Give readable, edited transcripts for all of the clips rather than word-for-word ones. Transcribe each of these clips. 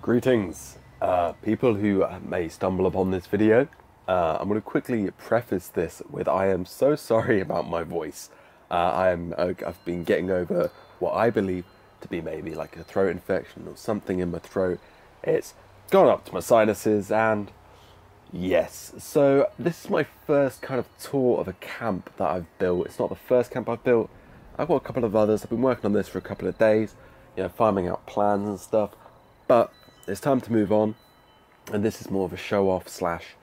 Greetings, people who may stumble upon this video. I'm going to quickly preface this with I am so sorry about my voice. I've been getting over what I believe to be maybe like a throat infection or something in my throat. It's gone up to my sinuses and yes. So this is my first kind of tour of a camp that I've built. It's not the first camp I've built. I've got a couple of others. I've been working on this for a couple of days, farming out plans and stuff. But it's time to move on, and this is more of a show-off slash,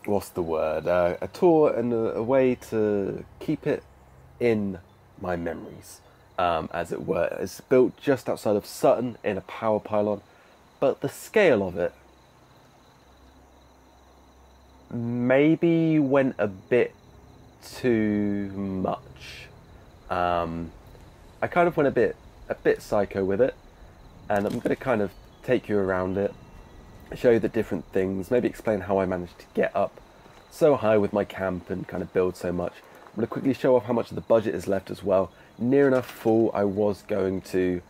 what's the word, a tour and a way to keep it in my memories, as it were. It's built just outside of Sutton in a power pylon, but the scale of it maybe went a bit too much. I kind of went a bit psycho with it, and I'm going to kind of take you around it, show you the different things, maybe explain how I managed to get up so high with my camp and kind of build so much. I'm going to quickly show off how much of the budget is left as well. Near enough full. I was going to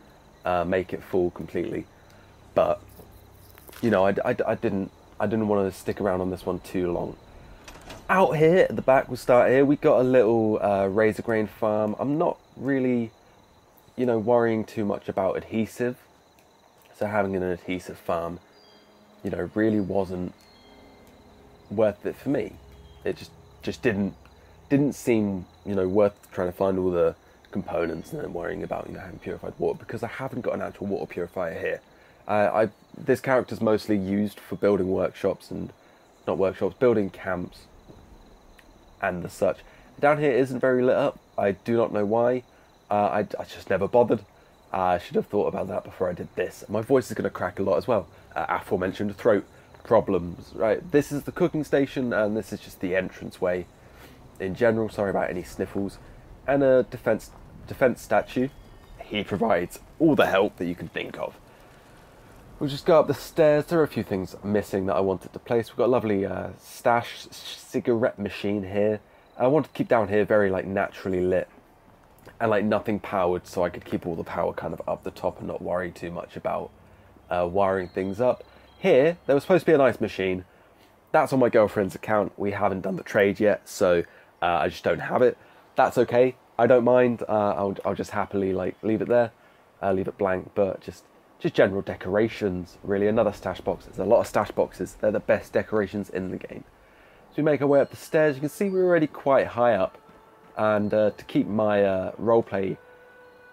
make it full completely, but I didn't want to stick around on this one too long. Out here at the back, we'll start here. We got a little razor grain farm. I'm not really worrying too much about adhesive. So having an adhesive farm, really wasn't worth it for me. It just didn't seem, worth trying to find all the components and then worrying about, having purified water, because I haven't got an actual water purifier here. This character's mostly used for building workshops and, not workshops, building camps and the such. Down here isn't very lit up. I do not know why. I just never bothered. I should have thought about that before I did this. My voice is going to crack a lot as well. Aforementioned throat problems, right? This is the cooking station, and this is just the entranceway in general. Sorry about any sniffles. And a defense statue. He provides all the help that you can think of. We'll just go up the stairs. There are a few things missing that I wanted to place. We've got a lovely stash cigarette machine here. I wanted to keep down here very naturally lit. And nothing powered, so I could keep all the power kind of up the top and not worry too much about wiring things up. Here, there was supposed to be an ice machine. That's on my girlfriend's account. We haven't done the trade yet, so I just don't have it. That's okay. I don't mind. I'll just happily leave it there, leave it blank. But just general decorations, really. Another stash box. There's a lot of stash boxes. They're the best decorations in the game. So we make our way up the stairs. You can see we're already quite high up. And to keep my roleplay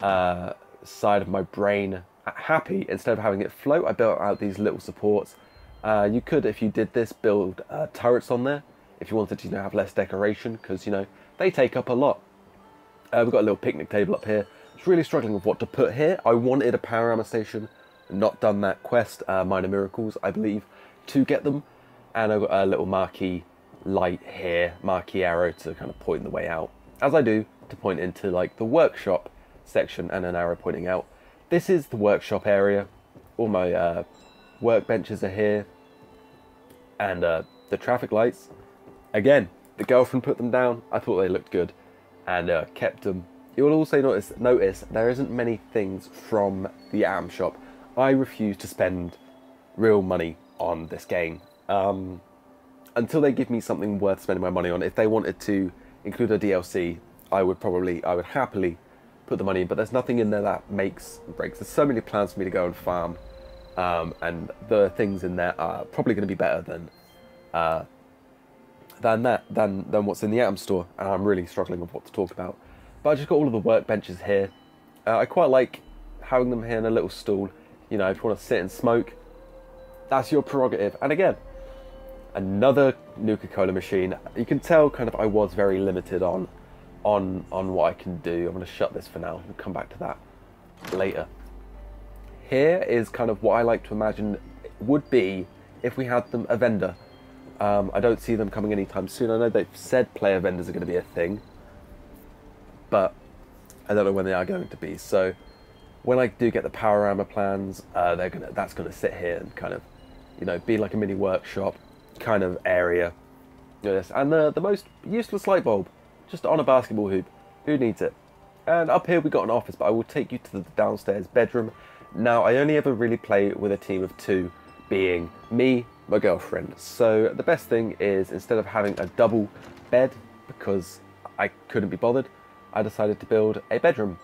side of my brain happy, instead of having it float, I built out these little supports. You could, if you did this, build turrets on there if you wanted to have less decoration, because they take up a lot. We've got a little picnic table up here. I was really struggling with what to put here. I wanted a panorama station. Not done that quest, Minor Miracles, I believe, to get them. And I've got a little marquee light here, marquee arrow to kind of point the way out, as I do to point into the workshop section, and an arrow pointing out. This is the workshop area. All my workbenches are here, and the traffic lights. Again, the girlfriend put them down. I thought they looked good, and kept them. You will also notice there isn't many things from the item shop. I refuse to spend real money on this game until they give me something worth spending my money on. If they wanted to include a DLC, I would happily put the money in, but there's nothing in there that makes or breaks. There's so many plans for me to go and farm, and the things in there are probably going to be better than what's in the item store, and I'm really struggling with what to talk about. But I just got all of the workbenches here. I quite like having them here in a little stool. If you want to sit and smoke, that's your prerogative. And again, another Nuka-Cola machine. You can tell I was very limited on what I can do. I'm going to shut this for now. We'll come back to that later. Here is kind of what I like to imagine would be if we had them a vendor. I don't see them coming anytime soon. I know they've said player vendors are going to be a thing, but I don't know when they are going to be. So when I do get the panorama plans, that's going to sit here and kind of, be like a mini workshop kind of area. And the most useless light bulb, just on a basketball hoop. Who needs it? And up here we got an office, but I will take you to the downstairs bedroom Now, I only ever really play with a team of 2, being me, my girlfriend. So the best thing is, instead of having a double bed, because I couldn't be bothered, I decided to build a bedroom.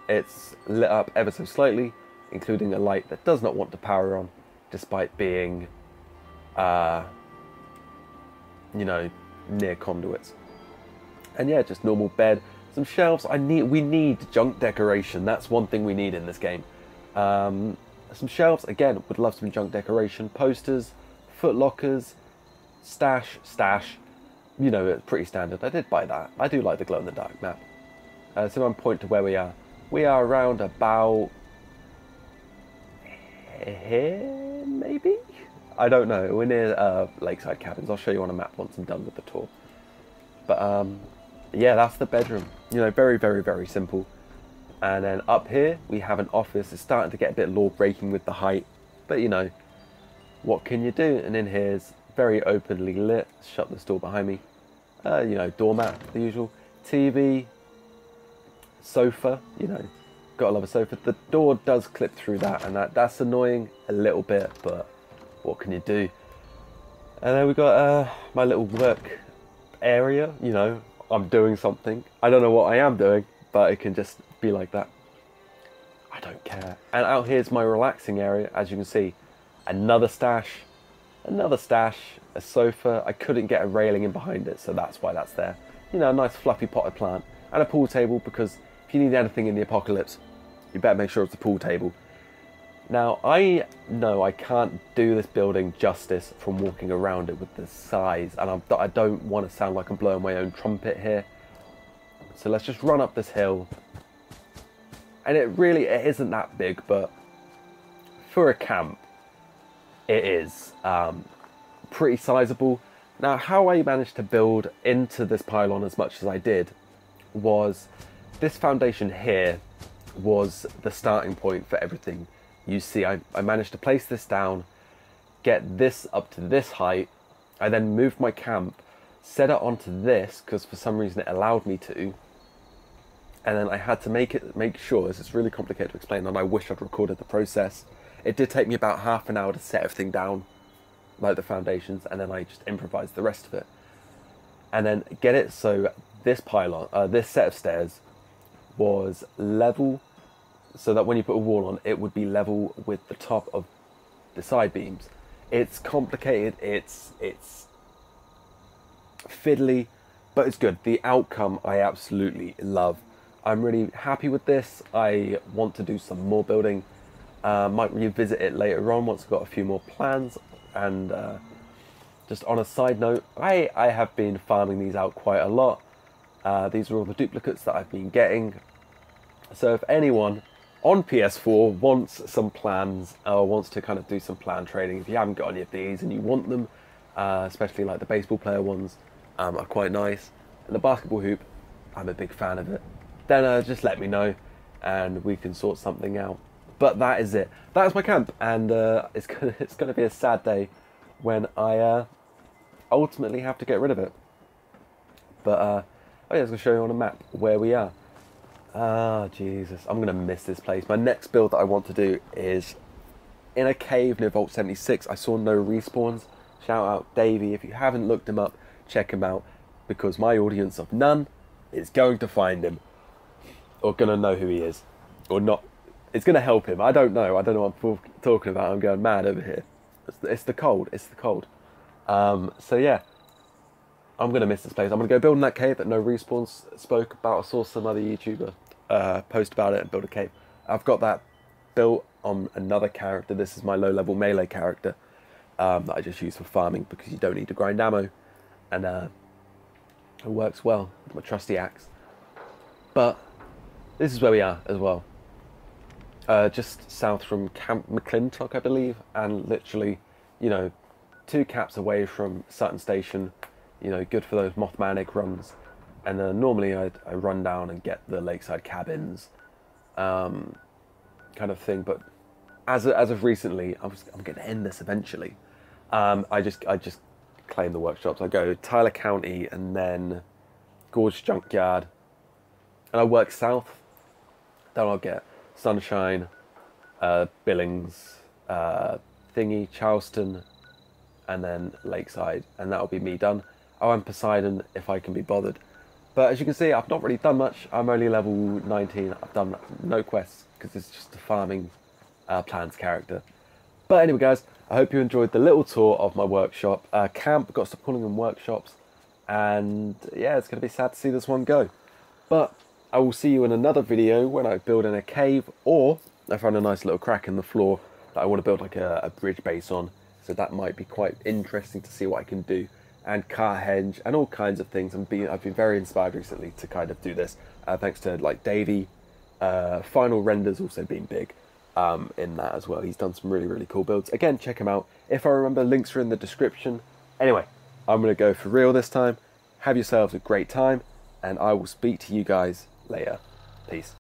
It's lit up ever so slightly, including a light that does not want to power on, despite being, you know, near conduits. And yeah, just normal bed, some shelves. We need junk decoration. That's one thing we need in this game. Some shelves, again, would love some junk decoration. Posters, foot lockers, stash, you know, it's pretty standard. I did buy that. I do like the glow-in-the-dark map. So I'm point to where we are. We are around about here, maybe? I don't know. We're near Lakeside Cabins. I'll show you on a map once I'm done with the tour. But yeah, that's the bedroom. You know, very, very, very simple. And then up here, we have an office. It's starting to get a bit law-breaking with the height. But, you know, what can you do? And in here's very openly lit. Shut this door behind me. You know, doormat, the usual. TV, sofa, you know, gotta love a sofa. The door does clip through that, and that's annoying a little bit, but what can you do? And then we got my little work area. You know, I'm doing something. I don't know what I am doing, but it can just be like that. I don't care. And out here's my relaxing area. As you can see, another stash, a sofa. I couldn't get a railing in behind it, so that's why that's there. You know, a nice fluffy potted plant, and a pool table, because if you need anything in the apocalypse, you better make sure it's a pool table. Now, I know I can't do this building justice from walking around it with the size, and I don't want to sound like I'm blowing my own trumpet here. So let's just run up this hill. And it isn't that big, but for a camp, it is pretty sizable. Now, how I managed to build into this pylon as much as I did was this foundation here was the starting point for everything. You see, I managed to place this down, get this up to this height. I then moved my camp, set it onto this, because for some reason it allowed me to. And then I had to make sure, this is really complicated to explain, and I wish I'd recorded the process. It did take me about half an hour to set everything down, like the foundations, and then I just improvised the rest of it. And then get it so this pylon, this set of stairs was level, so that when you put a wall on, it would be level with the top of the side beams. It's complicated, it's fiddly, but it's good. The outcome I absolutely love. I'm really happy with this. I want to do some more building. Might revisit it later on once I've got a few more plans. And just on a side note, I have been farming these out quite a lot. These are all the duplicates that I've been getting. So if anyone on PS4 wants some plans, or wants to kind of do some plan trading, if you haven't got any of these and you want them, especially like the baseball player ones, are quite nice. And the basketball hoop, I'm a big fan of it. Then just let me know and we can sort something out. But that is it. That's my camp, and it's gonna be a sad day when I ultimately have to get rid of it. But oh yeah, I was gonna show you on a map where we are. Ah, Jesus, I'm gonna miss this place. My next build that I want to do is in a cave near Vault 76. I saw no respawns. Shout out Davey. If you haven't looked him up, check him out, because my audience of none is going to find him, or gonna know who he is, or not. It's gonna help him. I don't know what I'm talking about. I'm going mad over here. It's the cold. It's the cold. So yeah, I'm gonna miss this place. I'm gonna go build in that cave that no respawns spoke about. I saw some other YouTuber post about it and build a cave. I've got that built on another character. This is my low-level melee character that I just use for farming, because you don't need to grind ammo, and it works well with my trusty axe. But this is where we are as well. Just south from Camp McClintock, I believe, and literally, you know, 2 caps away from Sutton Station. You know, good for those Mothmanic runs. And normally I run down and get the Lakeside Cabins kind of thing. But as of recently, I'm going to end this eventually. I just claim the workshops. I go Tyler County and then Gorge Junkyard, and I work south. Then I'll get Sunshine, Billings, Thingy, Charleston, and then Lakeside, and that'll be me done. Oh, and Poseidon if I can be bothered. But as you can see, I've not really done much. I'm only level 19. I've done no quests because it's just a farming plans character. But anyway, guys, I hope you enjoyed the little tour of my workshop. Camp, got to stop calling them workshops. And yeah, it's going to be sad to see this one go. But I will see you in another video when I build in a cave, or I found a nice little crack in the floor that I want to build like a bridge base on. So that might be quite interesting to see what I can do. And car henge and all kinds of things. I've been very inspired recently to kind of do this. Thanks to like Davey. Final Renders also been big in that as well. He's done some really, really cool builds. Again, check him out. If I remember, links are in the description. Anyway, I'm going to go for real this time. Have yourselves a great time, and I will speak to you guys later. Peace.